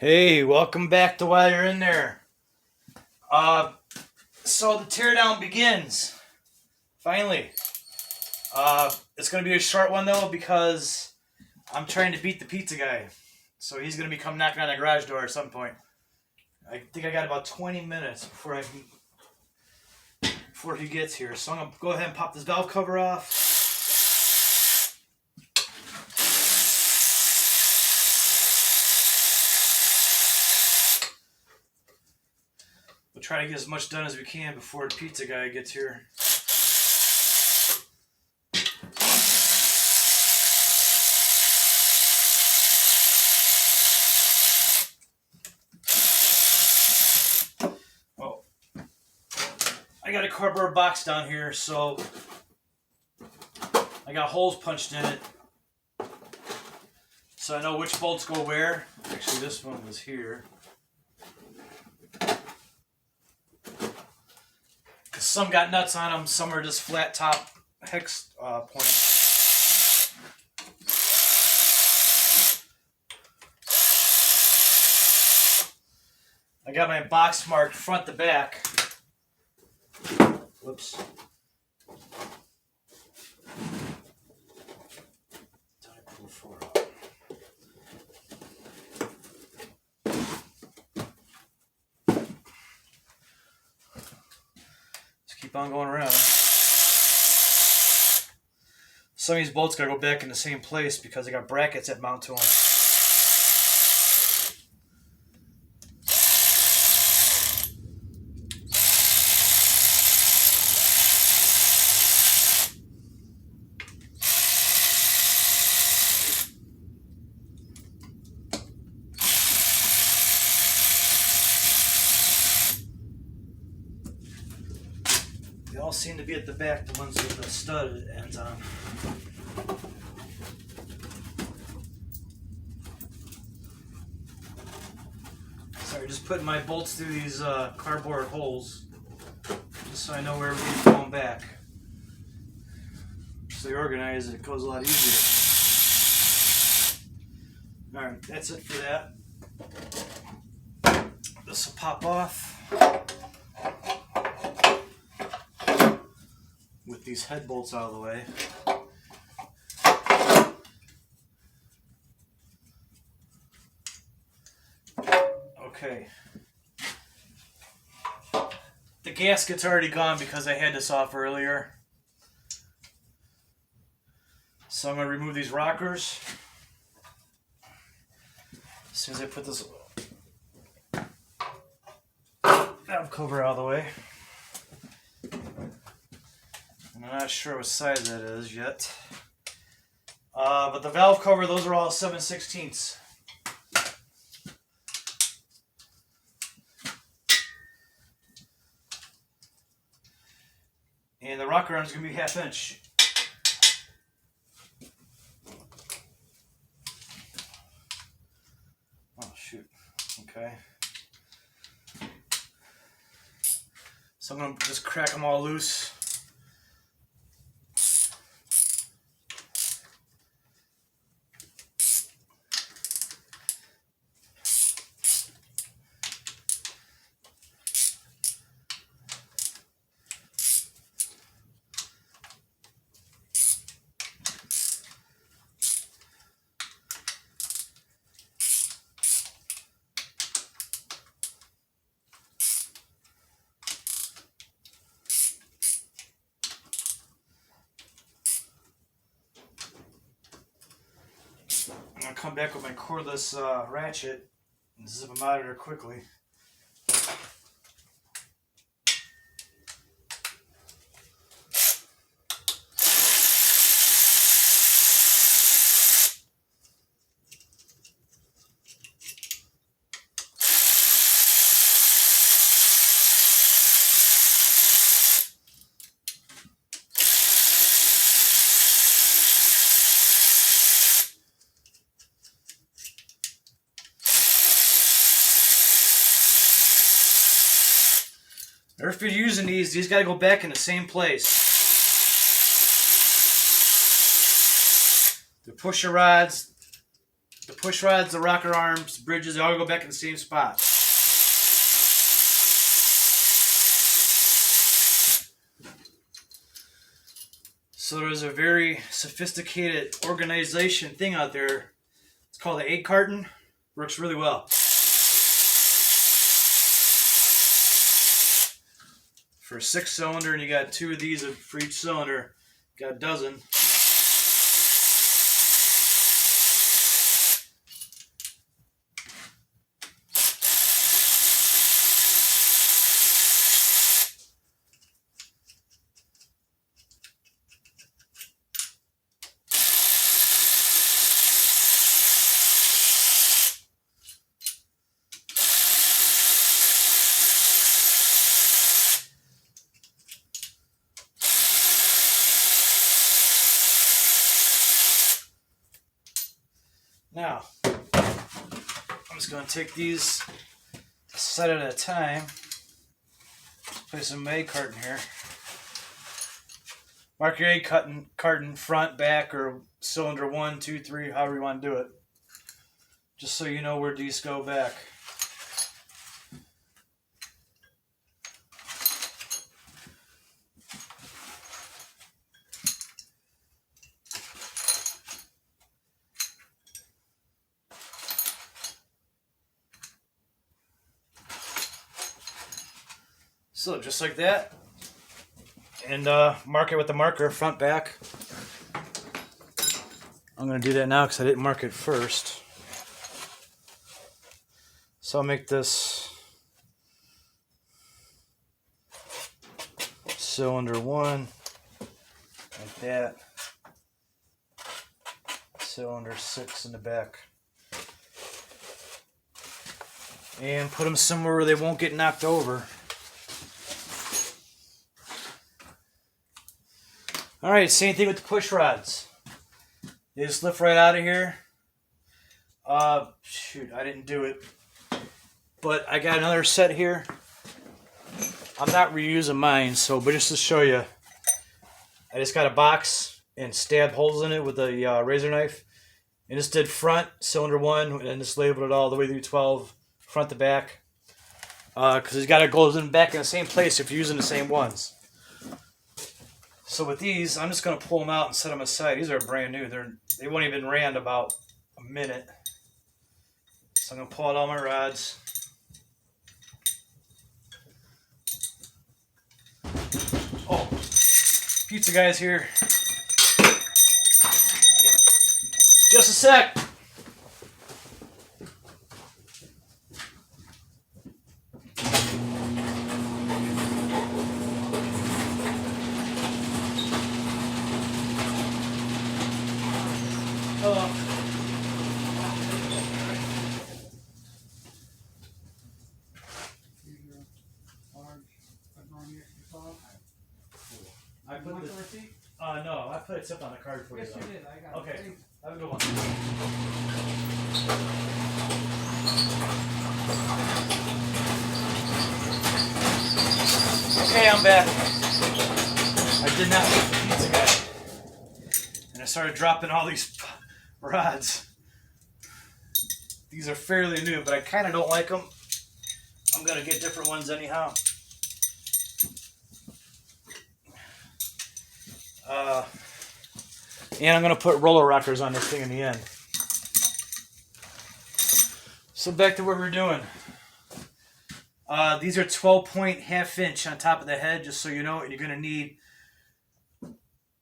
Hey, welcome back to While You're In There. Uh, so the teardown begins. Finally. It's going to be a short one though because I'm trying to beat the pizza guy. So he's going to be come knocking on the garage door at some point. I think I got about 20 minutes before he gets here. So I'm going to go ahead and pop this valve cover off. We'll try to get as much done as we can before the pizza guy gets here. Oh, I got a cardboard box down here, so I got holes punched in it. So I know which bolts go where. Actually, this one was here. Because some got nuts on them, some are just flat top hex points. I got my box marked front to back. Whoops. Did I pull 4 out? Keep on going around. Some of these bolts gotta go back in the same place because they got brackets that mount to them. They all seem to be at the back, the ones with the stud ends on. Sorry, just putting my bolts through these cardboard holes, just so I know where everything's going back. So you organize it, it goes a lot easier. Alright, that's it for that. This will pop off with these head bolts out of the way. Okay. The gasket's already gone because I had this off earlier. So I'm going to remove these rockers. As soon as I put this valve cover out of the way. I'm not sure what size that is yet. But the valve cover, those are all 7/16. And the rocker arm is going to be 1/2 inch. Oh, shoot. Okay. So I'm going to just crack them all loose. I'm going to come back with my cordless ratchet and zip them out of there quickly. Or if you're using these got to go back in the same place. The pusher rods, the push rods, the rocker arms, bridges, they all go back in the same spot. So there's a very sophisticated organization thing out there. It's called the egg carton. Works really well. For a 6-cylinder, and you got 2 of these for each cylinder, got a dozen. Now, I'm just going to take these a set at a time. Place some egg carton here. Mark your egg carton front, back, or cylinder 1, 2, 3, however you want to do it. Just so you know where these go back. So just like that, and mark it with the marker, front, back. I'm going to do that now because I didn't mark it first. So I'll make this cylinder 1, like that. Cylinder 6 in the back. And put them somewhere where they won't get knocked over. Alright, same thing with the push rods. They just lift right out of here. Shoot, I didn't do it. But I got another set here. I'm not reusing mine, but just to show you, I just got a box and stabbed holes in it with a razor knife. And just did front, cylinder 1, and just labeled it all the way through 12, front to back. Because it's got to go back in the same place if you're using the same ones. So with these, I'm just going to pull them out and set them aside. These are brand new. They won't even ran about a minute. So I'm going to pull out all my rods. Oh, pizza guy's here. Damn it. Just a sec. I put the receipt? No, I put it up on the card for you. Yes, you did. I got it. Okay, have a good one. Okay, I'm back. I did not eat the pizza guy, and I started dropping all these rods. These are fairly new, but I kind of don't like them. I'm gonna get different ones anyhow. And I'm going to put roller rockers on this thing in the end. So back to what we're doing. These are 12-point half-inch on top of the head, just so you know. And you're going to need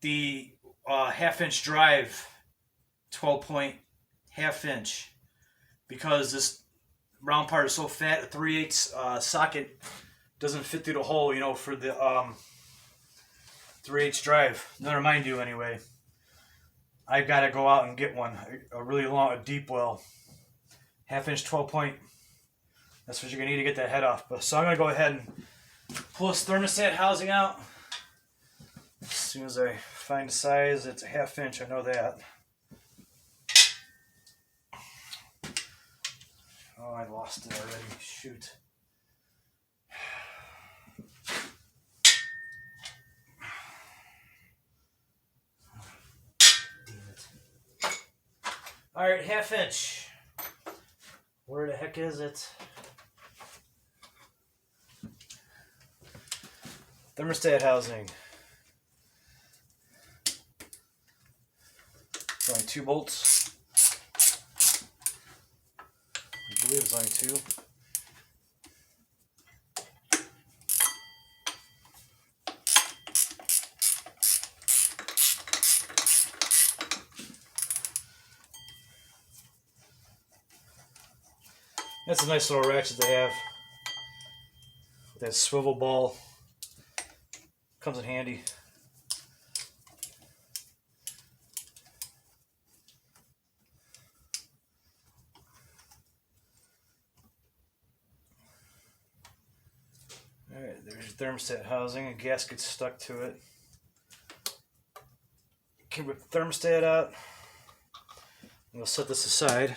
the half-inch drive 12-point half-inch. Because this round part is so fat, a 3/8 socket doesn't fit through the hole, for the 3/8 drive. Never mind you anyway. I've got to go out and get one, a really long, a deep well, half-inch 12-point. That's what you're gonna need to get that head off. So I'm gonna go ahead and pull this thermostat housing out. As soon as I find the size, it's a half-inch. I know that. Oh, I lost it already. Shoot. All right, half-inch. Where the heck is it? Thermostat housing. It's only 2 bolts. I believe it's only 2. That's a nice little ratchet they have. That swivel ball comes in handy. Alright, there's your thermostat housing. A gasket stuck to it. Can rip the thermostat out. We'll set this aside.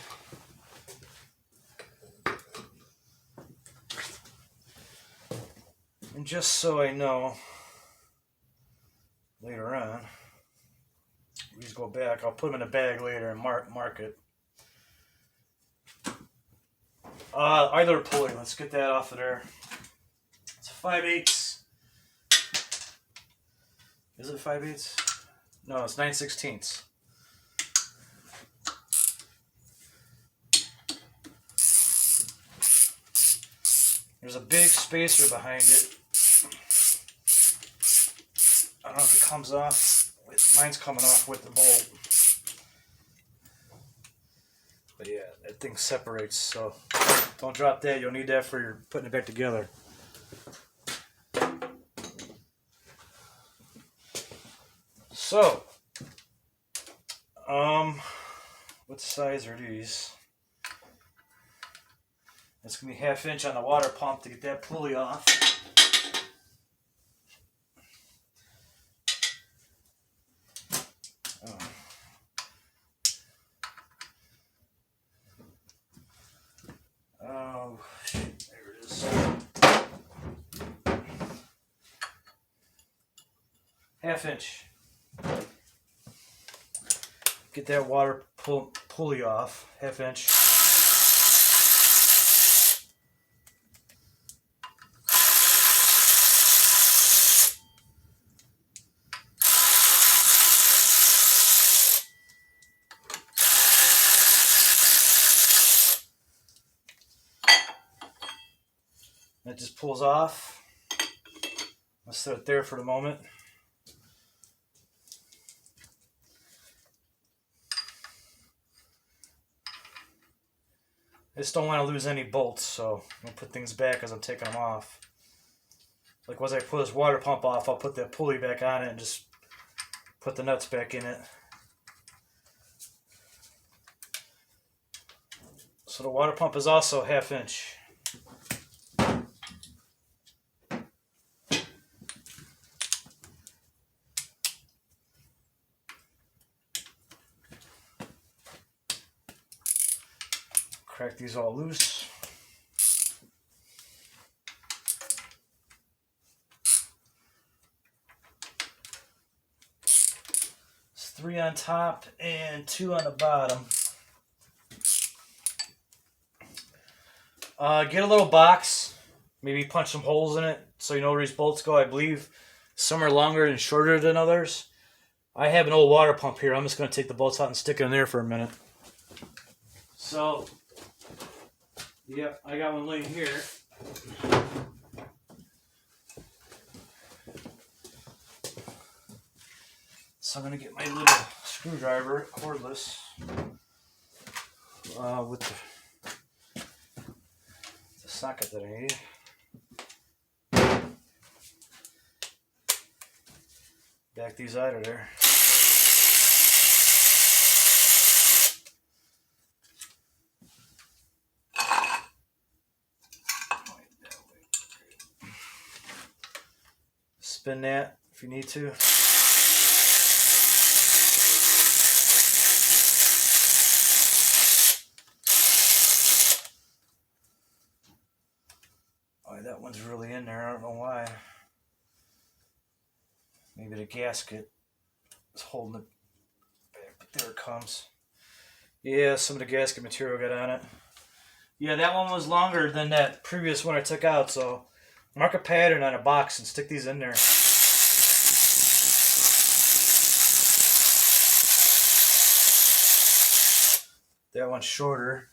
And just so I know, later on, we just go back. I'll put them in a bag later and mark it. Either pulley. Let's get that off of there. It's 5/8. Is it 5/8? No, it's 9/16. There's a big spacer behind it. I don't know if it comes off. Mine's coming off with the bolt. But yeah, that thing separates, so don't drop that. You'll need that for your putting it back together. So, what size are these? It's going to be 1/2 inch on the water pump to get that pulley off. Oh, shit, there it is. 1/2 inch. Get that water pulley off, 1/2 inch. That just pulls off. Let's set it there for the moment. I just don't want to lose any bolts, so I'm going to put things back as I'm taking them off. Like once I put this water pump off, I'll put that pulley back on it and just put the nuts back in it. So the water pump is also 1/2 inch. Crack these all loose. It's 3 on top and 2 on the bottom. Get a little box, maybe punch some holes in it so you know where these bolts go. I believe some are longer and shorter than others. I have an old water pump here. I'm just going to take the bolts out and stick it in there for a minute. So, yep, I got one laying here. So I'm going to get my little screwdriver, cordless, with the socket that I need. Back these out of there. Spin that if you need to. Oh, that one's really in there. I don't know why. Maybe the gasket is holding it back, but there it comes. Yeah, some of the gasket material got on it. Yeah, that one was longer than that previous one I took out, so mark a pattern on a box and stick these in there. That one's shorter.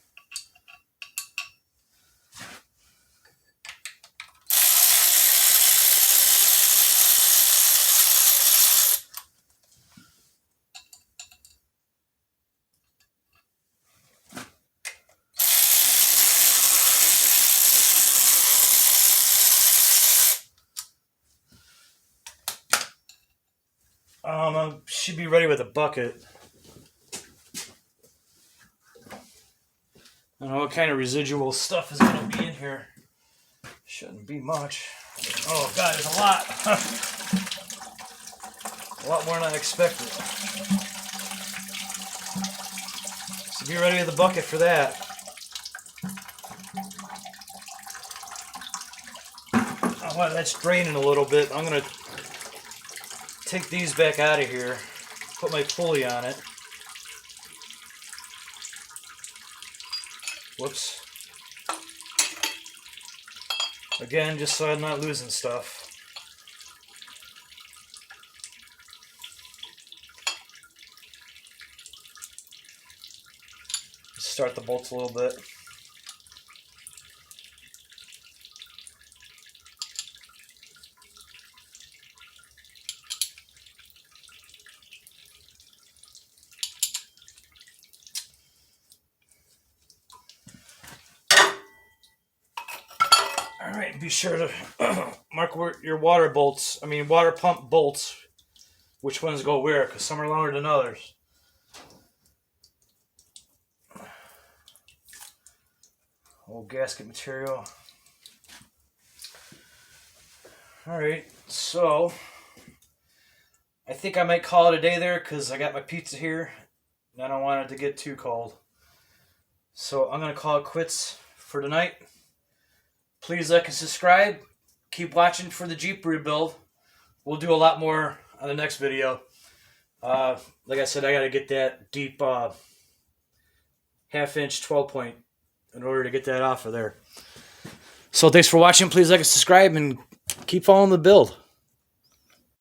I should be ready with a bucket. I don't know what kind of residual stuff is going to be in here. Shouldn't be much. Oh god, there's a lot. A lot more than I expected. So be ready with the bucket for that. Oh, well, that's draining a little bit. I'm going to take these back out of here. Put my pulley on it. Whoops. Again, just so I'm not losing stuff. Start the bolts a little bit. All right, be sure to mark your water pump bolts, which ones go where, because some are longer than others. Old gasket material. All right, so I think I might call it a day there because I got my pizza here and I don't want it to get too cold. So I'm going to call it quits for tonight. Please like and subscribe. Keep watching for the Jeep rebuild. We'll do a lot more on the next video. Like I said, I got to get that deep half-inch 12-point in order to get that off of there. So thanks for watching. Please like and subscribe and keep following the build.